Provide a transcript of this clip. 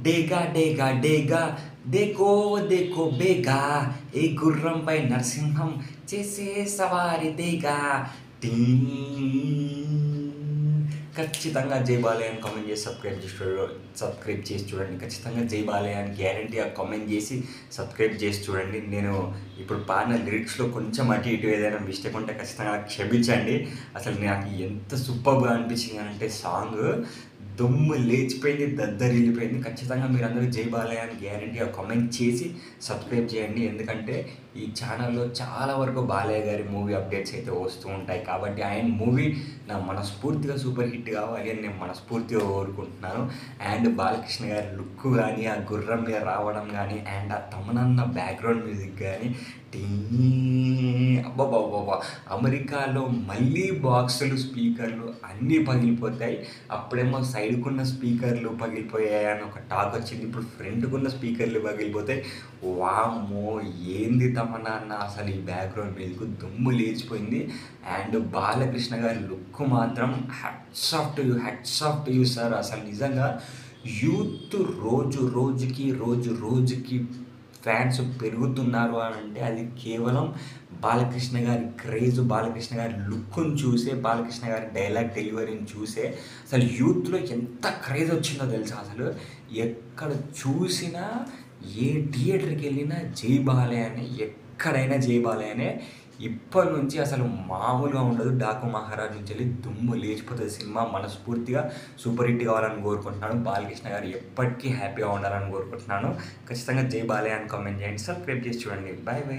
డేగా డేగా డేగా దేకో దేకో బేగా ఏ గుర్రంపై నరసింహం చేసే సవారి దేగా టీ ఖచ్చితంగా జై బాలయ్య అని కామెంట్ చేసి సబ్స్క్రైబ్ చేసి చూడండి. ఖచ్చితంగా జై బాలయ్య అని గ్యారంటీగా కామెంట్ చేసి సబ్స్క్రైబ్ చేసి చూడండి. నేను ఇప్పుడు పాడిన లిరిక్స్లో కొంచెం అటు ఇటు ఏదైనా మిస్టేక్ ఉంటే ఖచ్చితంగా క్షమించండి. అసలు నాకు ఎంత సూపర్గా అనిపించింది అంటే సాంగ్ దుమ్ము లేచిపోయింది, దద్దరిల్లిపోయింది. ఖచ్చితంగా మీరందరూ జై బాలయ్య అని గ్యారంటీగా కామెంట్ చేసి సబ్స్క్రైబ్ చేయండి. ఎందుకంటే ఈ ఛానల్లో చాలా వరకు బాలయ్య గారి మూవీ అప్డేట్స్ అయితే వస్తూ ఉంటాయి. కాబట్టి ఆయన మూవీ నా మనస్ఫూర్తిగా సూపర్ హిట్ కావాలి అని నేను మనస్ఫూర్తిగా కోరుకుంటున్నాను. అండ్ బాలకృష్ణ గారి లుక్ కానీ, ఆ గుర్రం మీద రావడం కానీ, అండ్ ఆ తమనన్న బ్యాక్గ్రౌండ్ మ్యూజిక్ కానీ అబ్బాబాబా అమెరికాలో మళ్ళీ బాక్సులు స్పీకర్లు అన్నీ పగిలిపోతాయి. అప్పుడేమో సైడ్కున్న స్పీకర్లు పగిలిపోయాయి అని ఒక టాక్ వచ్చింది. ఇప్పుడు ఫ్రంట్కున్న స్పీకర్లు పగిలిపోతాయి. వామ్మో ఏంది తమన్నా అన్న అసలు ఈ బ్యాక్గ్రౌండ్ మ్యూజిక్ దుమ్ము లేచిపోయింది. అండ్ బాలకృష్ణ గారి లుక్ మాత్రం hats off to you sir. అసలు నిజంగా యూత్ రోజు రోజుకి ఫ్యాన్స్ పెరుగుతున్నారు అని అంటే అది కేవలం బాలకృష్ణ గారి క్రేజ్, బాలకృష్ణ గారి లుక్ను చూసే, బాలకృష్ణ గారి డైలాగ్ డెలివరీని చూసే అసలు యూత్లో ఎంత క్రేజ్ వచ్చిందో తెలుసా. అసలు ఎక్కడ చూసినా ఏ థియేటర్కి వెళ్ళినా జై బాలయ్య అనే, ఎక్కడైనా జై బాలయ్య అనే. ఇప్పటి నుంచి అసలు మామూలుగా ఉండదు. డాకు మహారాజ్ నుంచి వెళ్ళి దుమ్ము లేచిపోతుంది సినిమా. మనస్ఫూర్తిగా సూపర్ హిట్ కావాలని కోరుకుంటున్నాను. బాలకృష్ణ గారు ఎప్పటికీ హ్యాపీగా ఉండాలని కోరుకుంటున్నాను. ఖచ్చితంగా జై బాలయ్య అని కామెంట్ చేయండి, సబ్స్క్రైబ్ చేసి చూడండి. Bye bye.